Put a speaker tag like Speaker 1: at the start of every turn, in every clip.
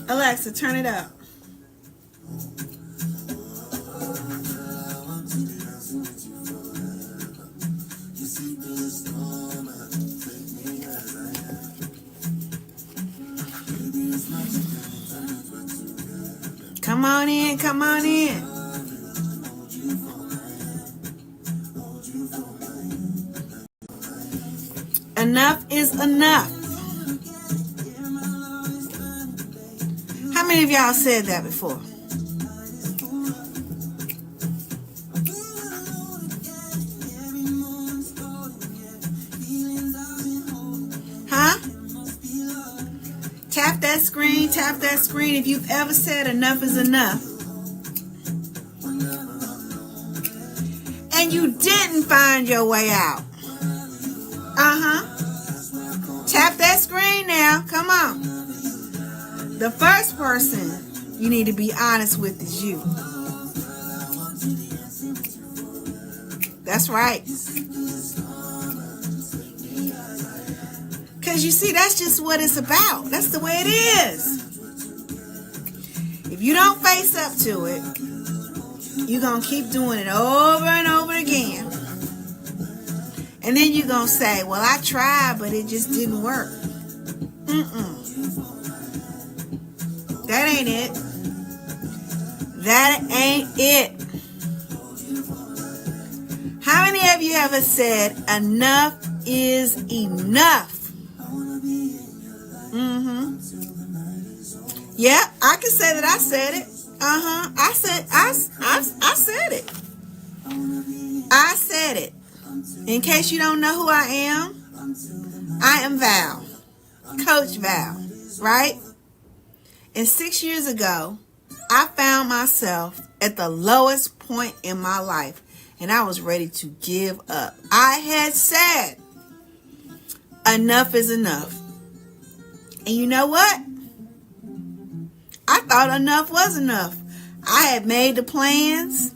Speaker 1: Alexa, turn it up. Come on in, come on in. Enough is enough. How many of y'all said that before? Huh? Tap that screen, tap that screen if you've ever said enough is enough. And you didn't find your way out. Tap that screen now. Come on. The first person you need to be honest with is you. That's right. Because you see, that's just what it's about. That's the way it is. If you don't face up to it, you're going to keep doing it over and over again. And then you're going to say, well, I tried, but it just didn't work. That ain't it. That ain't it. How many of you ever said, enough is enough? Yeah, I can say that I said it. I said it. I said it. In case you don't know who I am Val. Coach Val, right? And 6 years ago, I found myself at the lowest point in my life, and I was ready to give up. I had said, enough is enough. And you know what? I thought enough was enough. I had made the plans,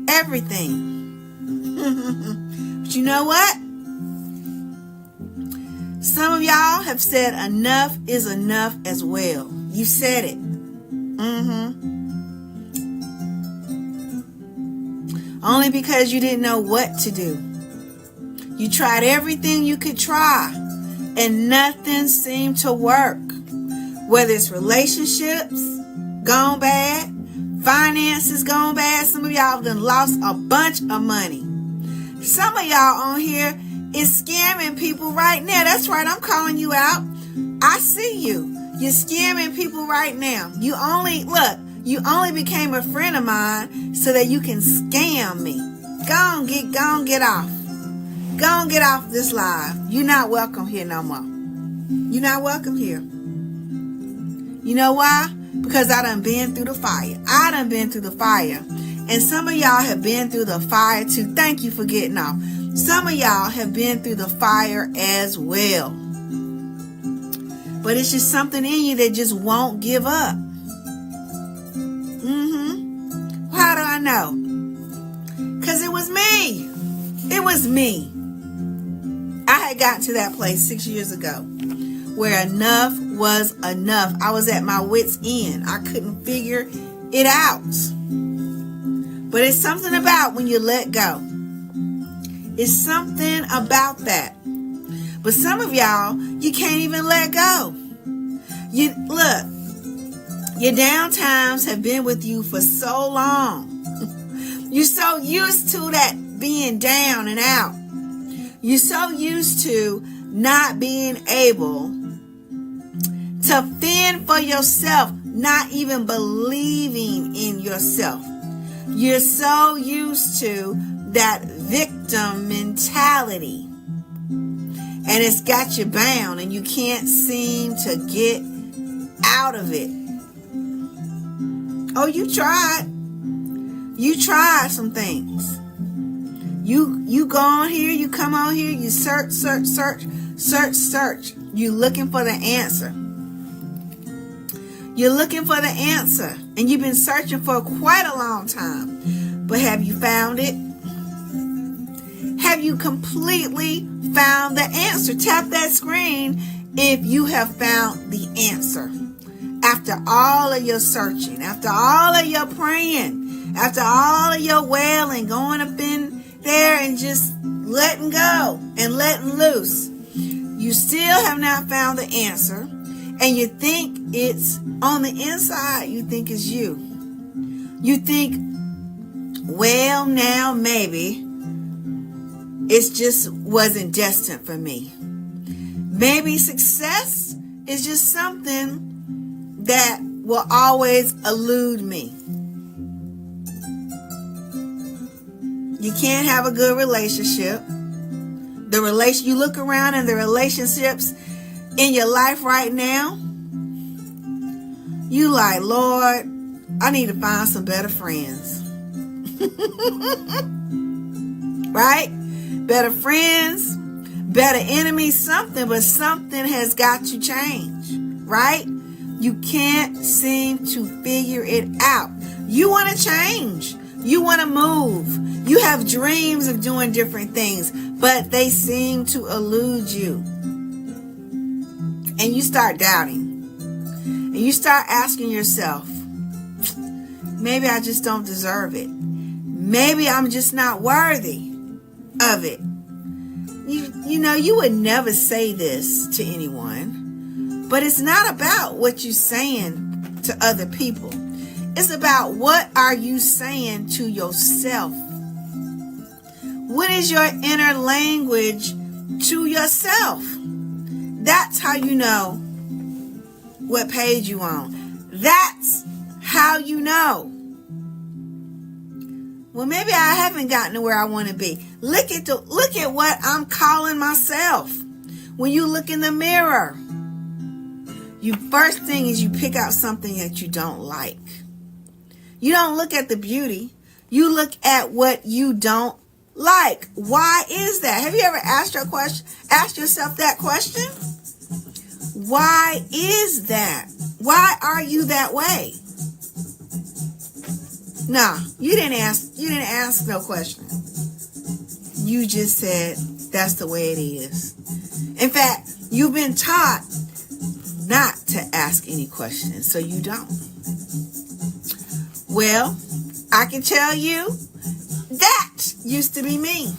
Speaker 1: everything. But you know what? Some of y'all have said enough is enough as well. You said it. Only because you didn't know what to do. You tried everything you could try, and nothing seemed to work. Whether it's relationships gone bad, finances gone bad. Some of y'all have done lost a bunch of money. Some of y'all on here is scamming people right now. That's right, I'm calling you out. I see you. You're scamming people right now. You only became a friend of mine so that you can scam me. Go on, get off. Go on, get off this live. You're not welcome here no more. You're not welcome here. You know why? Because I done been through the fire. I done been through the fire. And some of y'all have been through the fire too. Thank you for getting off. Some of y'all have been through the fire as well. But it's just something in you that just won't give up. How do I know? Because it was me. It was me. I had gotten to that place 6 years ago where enough was enough. I was at my wit's end. I couldn't figure it out. But it's something about when you let go. It's something about that. But some of y'all, you can't even let go. Look, your down times have been with you for so long. You're so used to that being down and out. You're so used to not being able to fend for yourself, not even believing in yourself. You're so used to that victim mentality. And it's got you bound and you can't seem to get out of it. Oh, you tried. You tried some things. You go on here, you come on here, you search. You looking for the answer. You're looking for the answer, and you've been searching for quite a long time. But have you found it? Have you completely found the answer? Tap that screen if you have found the answer. After all of your searching, after all of your praying, after all of your wailing, going up in there and just letting go and letting loose, you still have not found the answer, and you think it's on the inside. You think it's you. You think, well, now maybe it just wasn't destined for me. Maybe success is just something that will always elude me. You can't have a good relationship. You look around and the relationships in your life right now, you like, Lord, I need to find some better friends. Right? Better friends, better enemies, something, but something has got to change, right? You can't seem to figure it out. You want to change. You want to move. You have dreams of doing different things, but they seem to elude you. And you start doubting. And you start asking yourself, maybe I just don't deserve it. Maybe I'm just not worthy of it. You would never say this to anyone, but it's not about what you're saying to other people. It's about what are you saying to yourself. What is your inner language to yourself? That's how you know what page you on. That's how you know. Well, maybe I haven't gotten to where I want to be. Look at what I'm calling myself. When you look in the mirror, first thing is you pick out something that you don't like. You don't look at the beauty. You look at what you don't like. Why is that? Have you ever asked yourself that question? Why is that? Why are you that way? No, you didn't ask no question. You just said that's the way it is. In fact, you've been taught not to ask any questions, so you don't. Well, I can tell you that used to be me.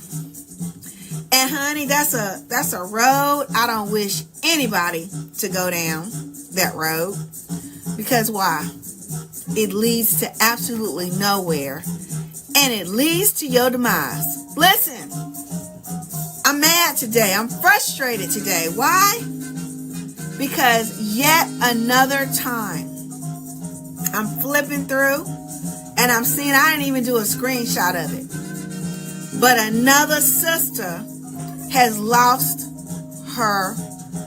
Speaker 1: And honey, that's a road I don't wish anybody to go down that road. Because why? It leads to absolutely nowhere. And it leads to your demise. Listen, I'm mad today. I'm frustrated today. Why? Because yet another time I'm flipping through and I'm seeing, I didn't even do a screenshot of it, but another sister has lost her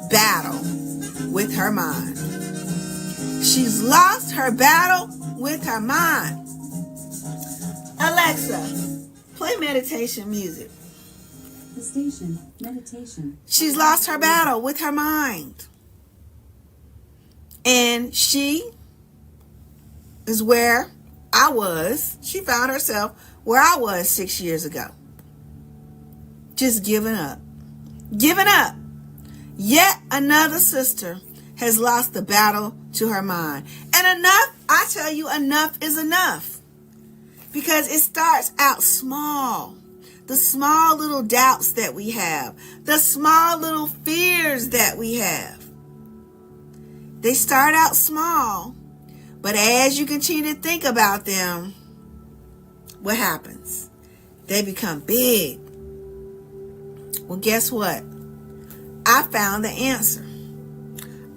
Speaker 1: battle with her mind. She's lost her battle with her mind. Alexa, play meditation music.
Speaker 2: The station, meditation.
Speaker 1: She's lost her battle with her mind. And she is where I was. She found herself where I was 6 years ago. Just giving up. Giving up. Yet another sister has lost the battle to her mind. And enough, I tell you, enough is enough. Because it starts out small. The small little doubts that we have. The small little fears that we have. They start out small. But as you continue to think about them, what happens? They become big. Well, guess what? I found the answer.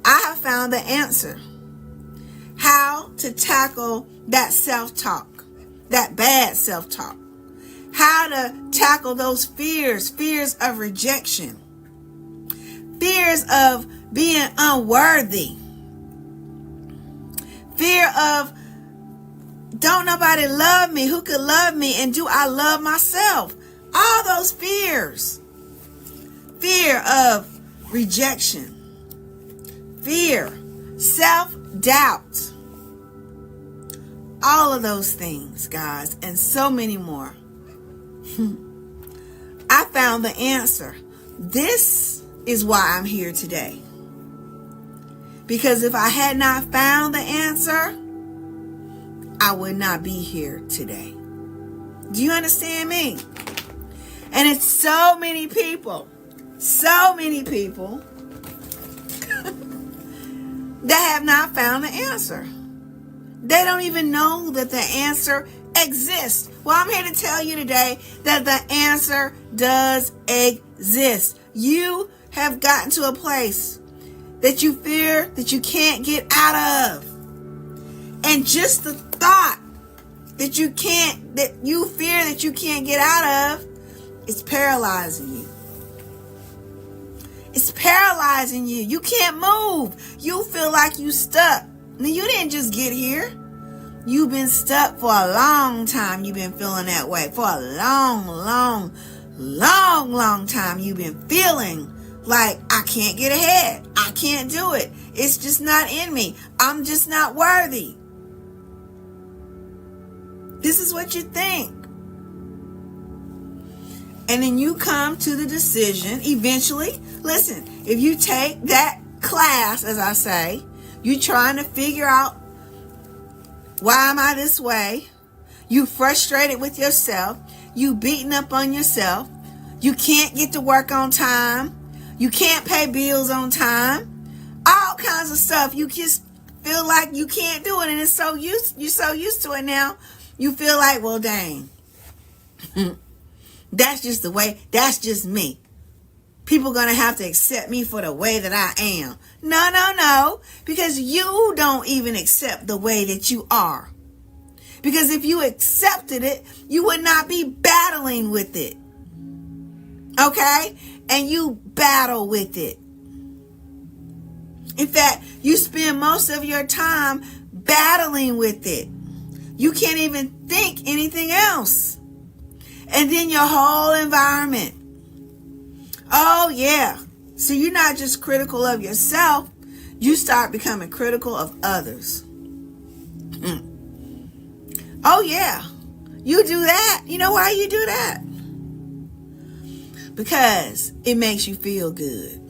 Speaker 1: I have found the answer. How to tackle that self-talk, that bad self-talk. How to tackle those fears of rejection, fears of being unworthy, fear of don't nobody love me, who could love me, and do I love myself? All those fears. Fear of rejection. Fear. doubt. All of those things, guys, and so many more. I found the answer. This is why I'm here today. Because if I had not found the answer, I would not be here today. Do you understand me? And it's so many people that have not found the answer. They don't even know that the answer exists. Well, I'm here to tell you today that the answer does exist. You have gotten to a place that you fear that you can't get out of. And just the thought that you fear that you can't get out of is paralyzing you. It's paralyzing you. You can't move. You feel like you stuck. Now, you didn't just get here. You've been stuck for a long time. You've been feeling that way. For a long time, you've been feeling like, I can't get ahead. I can't do it. It's just not in me. I'm just not worthy. This is what you think. And then you come to the decision eventually. Listen, if you take that class, as I say, you're trying to figure out, why am I this way? You frustrated with yourself. You beating up on yourself. You can't get to work on time. You can't pay bills on time. All kinds of stuff. You just feel like you can't do it, and you're so used to it now. You feel like, well, dang. That's just the way. That's just me. People going to have to accept me for the way that I am. No. Because you don't even accept the way that you are. Because if you accepted it, you would not be battling with it. Okay? And you battle with it. In fact, you spend most of your time battling with it. You can't even think anything else. And then your whole environment. Oh, yeah. So you're not just critical of yourself. You start becoming critical of others. Oh, yeah. You do that. You know why you do that? Because it makes you feel good.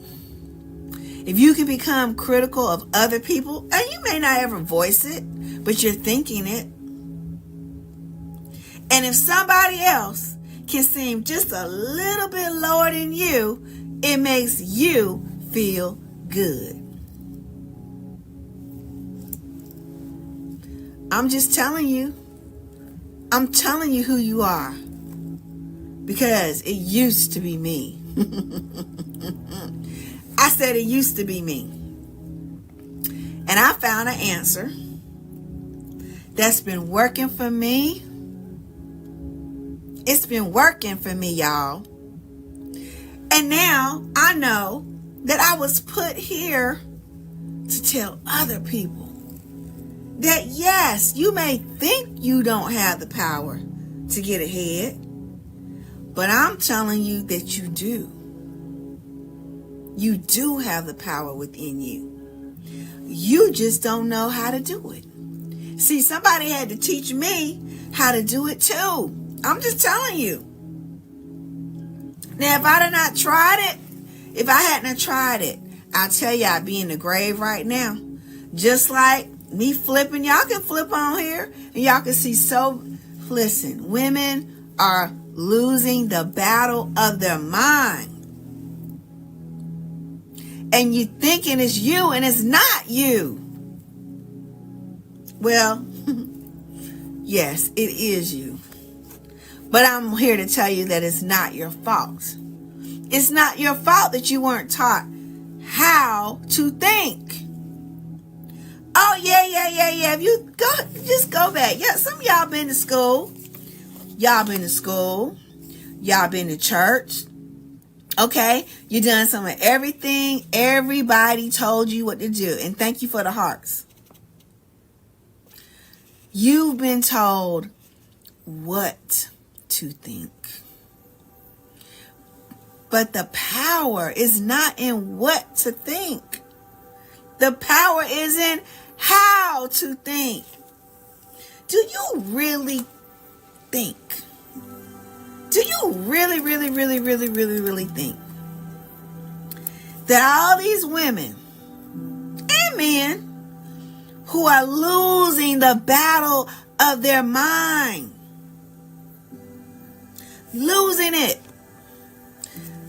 Speaker 1: If you can become critical of other people, and you may not ever voice it, but you're thinking it. And if somebody else can seem just a little bit lower than you, it makes you feel good. I'm just telling you. I'm telling you who you are. Because it used to be me. I said it used to be me. And I found an answer that's been working for me. It's been working for me, y'all. And now I know that I was put here to tell other people that yes, you may think you don't have the power to get ahead, but I'm telling you that you do. You do have the power within you. You just don't know how to do it. See, somebody had to teach me how to do it too. I'm just telling you. Now, if I had not tried it, if I hadn't tried it, I tell you, I'd be in the grave right now. Just like me flipping. Y'all can flip on here and y'all can see. So, listen, women are losing the battle of their mind. And you thinking it's you and it's not you. Well, yes, it is you. But I'm here to tell you that it's not your fault. It's not your fault that you weren't taught how to think. Oh, yeah. If you go, just go back. Yeah, some of y'all been to school. Y'all been to church. Okay, you done some of everything. Everybody told you what to do. And thank you for the hearts. You've been told what to think. But the power is not in what to think. The power is in how to think. Do you really think? Do you really, really, really, really, really, really think that all these women and men who are losing the battle of their mind, losing it?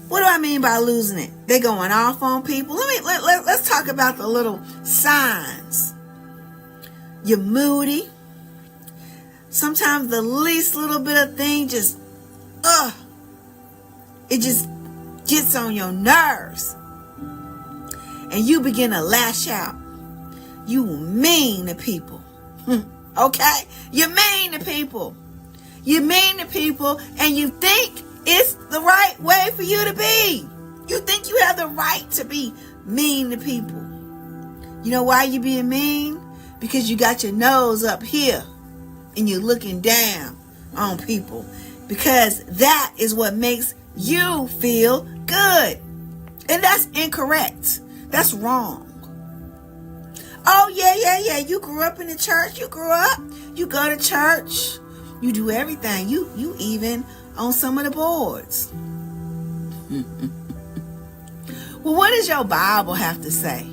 Speaker 1: What do I mean by losing it? They're going off on people. Let's talk about the little signs. You're moody. Sometimes the least little bit of thing just, it just gets on your nerves. And you begin to lash out. You mean to people. Okay? You're mean to people. You're mean to people, and you think it's the right way for you to be. You think you have the right to be mean to people. You know why you being mean? Because you got your nose up here and you're looking down on people. Because that is what makes you feel good. And that's incorrect. That's wrong. Oh, yeah. You grew up in the church. You grew up. You go to church. You do everything. You even on some of the boards. Well, what does your Bible have to say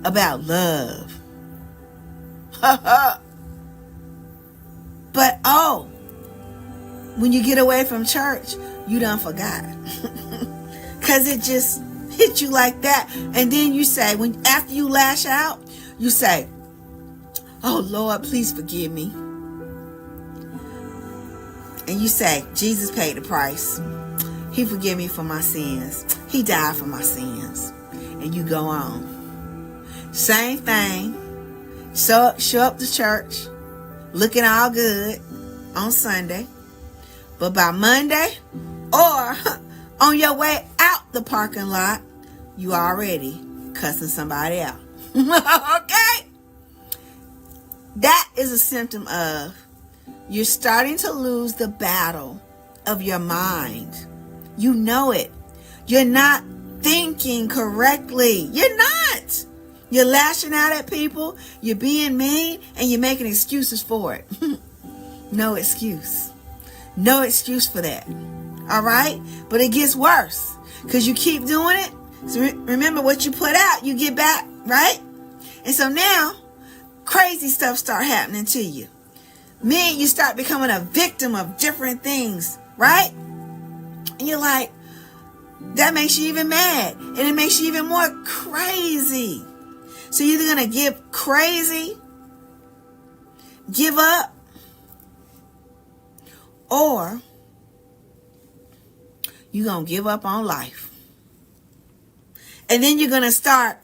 Speaker 1: about love? But when you get away from church, you done forgot. Because it just hit you like that. And then you say, after you lash out, you say, oh Lord, please forgive me. And you say, Jesus paid the price. He forgave me for my sins. He died for my sins. And you go on. Same thing. Show up to church, looking all good on Sunday. But by Monday, or on your way out the parking lot, you already cussing somebody out. Okay? That is a symptom of you're starting to lose the battle of your mind. You know it. You're not thinking correctly. You're not. You're lashing out at people. You're being mean, and you're making excuses for it. No excuse. No excuse for that. All right? But it gets worse because you keep doing it. So remember, what you put out, you get back, right? And so now, crazy stuff start happening to you. You start becoming a victim of different things, right? And you're like, that makes you even mad. And it makes you even more crazy. So you're either going to get crazy, give up, or you're going to give up on life. And then you're going to start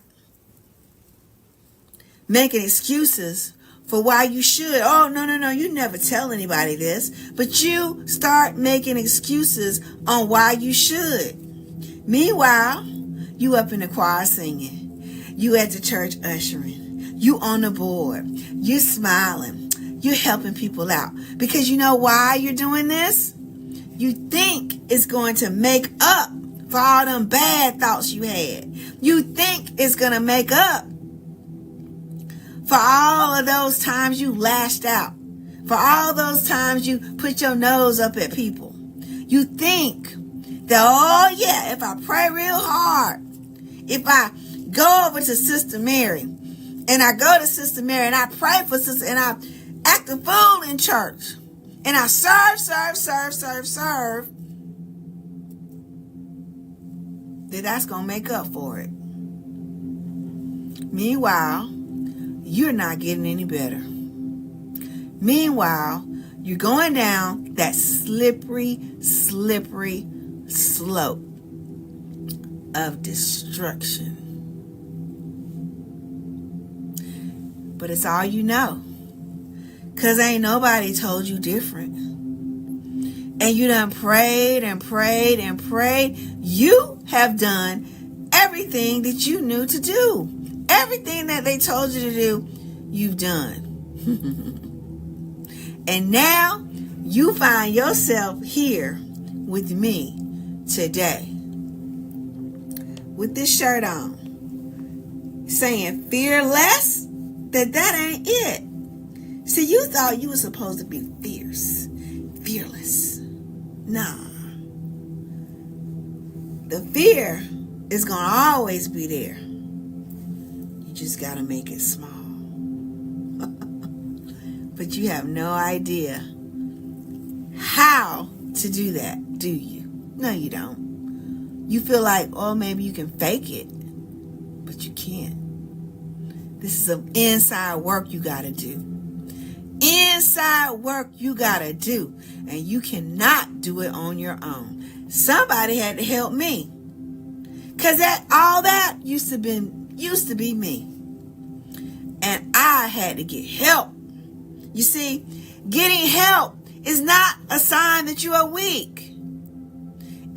Speaker 1: making excuses for why you should. Oh, no. You never tell anybody this. But you start making excuses on why you should. Meanwhile, you up in the choir singing. You at the church ushering. You on the board. You smiling. You're helping people out. Because you know why you're doing this? You think it's going to make up for all them bad thoughts you had. You think it's going to make up for all of those times you lashed out. For all those times you put your nose up at people. You think that, if I pray real hard, if I go over to Sister Mary, and I go to Sister Mary, and I pray for Sister, and I act a fool in church, and I serve, then that's going to make up for it. Meanwhile, you're not getting any better. Meanwhile, you're going down that slippery slope of destruction. But it's all you know. Because ain't nobody told you different. And you done prayed and prayed and prayed. You have done everything that you knew to do. Everything that they told you to do, you've done. And now you find yourself here with me today with this shirt on saying fear less that ain't it. See, you thought you were supposed to be fierce, fearless. Nah. The fear is going to always be there. You just got to make it small. But you have no idea how to do that, do you? No, you don't. You feel like, oh, maybe you can fake it, but you can't. This is some inside work you got to do. Inside work you got to do, and you cannot do it on your own. Somebody had to help me, because all that used to be me, and I had to get help. You see, getting help is not a sign that you are weak.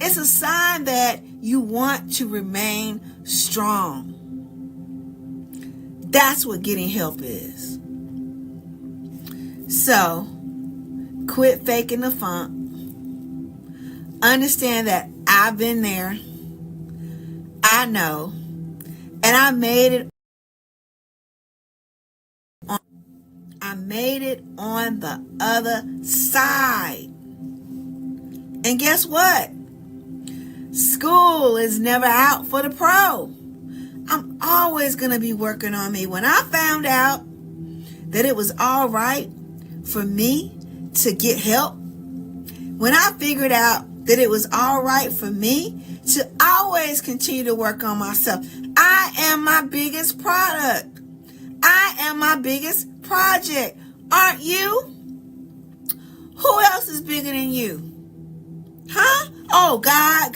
Speaker 1: It's a sign that you want to remain strong. That's what getting help is. So, quit faking the funk. Understand that I've been there. I know. And I made it on the other side. And guess what? School is never out for the pro. I'm always going to be working on me. When I found out that it was all right for me to get help, when I figured out that it was all right for me to always continue to work on myself, I am my biggest product. I am my biggest project. Aren't you? Who else is bigger than you? Huh? Oh, God.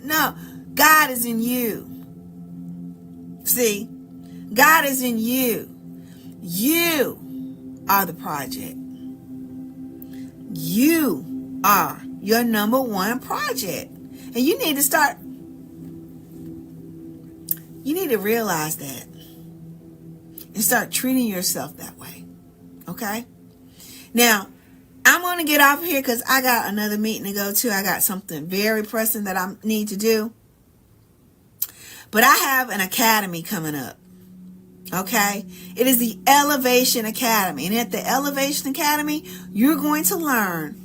Speaker 1: No. God is in you. See? God is in you. You are the project. You are your number one project. And you need to realize that and start treating yourself that way. Okay? Now, I'm going to get off here because I got another meeting to go to. I got something very pressing that I need to do. But I have an academy coming up. Okay? It is the Elevation Academy. And at the Elevation Academy, you're going to learn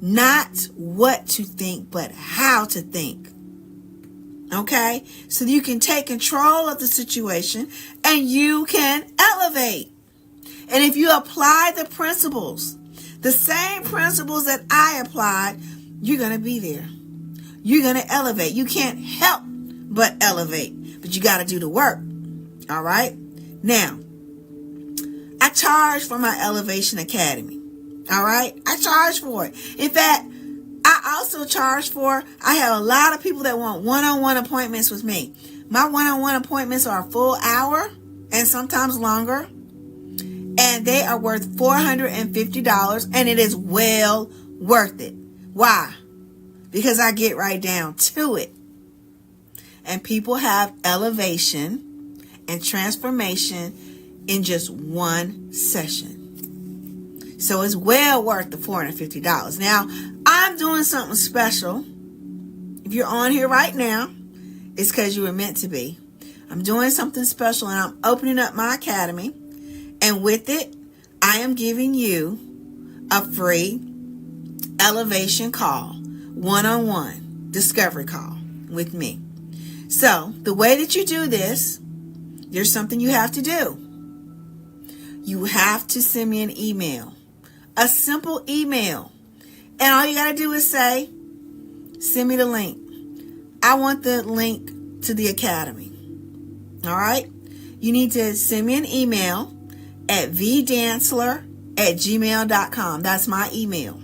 Speaker 1: not what to think, but how to think. Okay? So you can take control of the situation and you can elevate. And if you apply the principles, the same principles that I applied, you're going to be there. You're going to elevate. You can't help but elevate, but you got to do the work. All right? Now, I charge for my Elevation Academy. All right? I charge for it. In fact, I also charge for, I have a lot of people that want one-on-one appointments with me. My one-on-one appointments are a full hour and sometimes longer. And they are worth $450, and it is well worth it. Why? Because I get right down to it. And people have elevation and transformation in just one session. So it's well worth the $450. Now, I'm doing something special. If you're on here right now, it's because you were meant to be. I'm doing something special, and I'm opening up my academy. And with it, I am giving you a free elevation call, one-on-one discovery call with me. So the way that you do this, there's something you have to do. You have to send me an email, a simple email. And all you got to do is say, send me the link. I want the link to the academy. All right? You need to send me an email at vdansler@gmail.com. That's my email.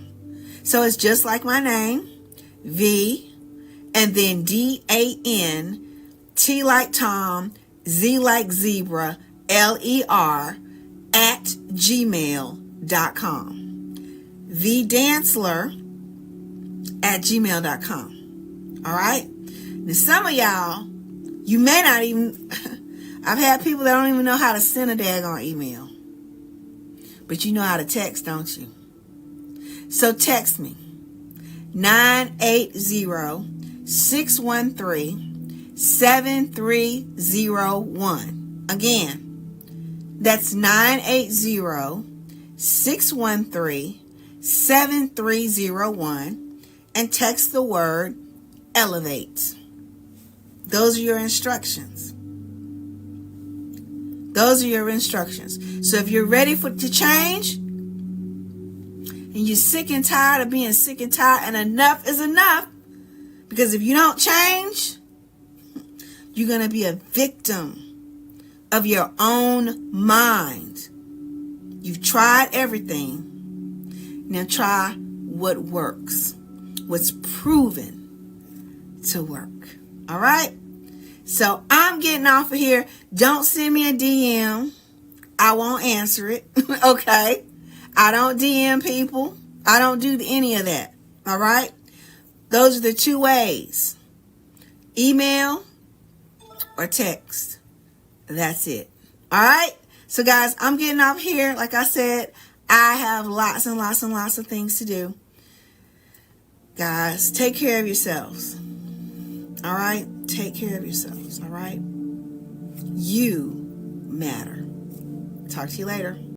Speaker 1: So it's just like my name, V, and then DAN, T like Tom, Z like Zebra, LER, @gmail.com. vdansler@gmail.com. All right? Now, some of y'all, you may not even, I've had people that don't even know how to send a daggone email. But you know how to text, don't you? So text me. 980-613-7301. Again, That's 980-613-7301 and text the word elevate. Those are your instructions. Those are your instructions. So if you're ready to change, and you're sick and tired of being sick and tired, and enough is enough, because if you don't change, you're going to be a victim of your own mind. You've tried everything. Now try what works, what's proven to work. All right? So I'm getting off of here. Don't send me a DM. I won't answer it. Okay? I don't DM people. I don't do any of that. All right? Those are the two ways. Email or text. That's it. All right? So guys, I'm getting off here. Like I said, I have lots and lots and lots of things to do. Guys, take care of yourselves. All right? Take care of yourselves. All right? You matter. Talk to you later.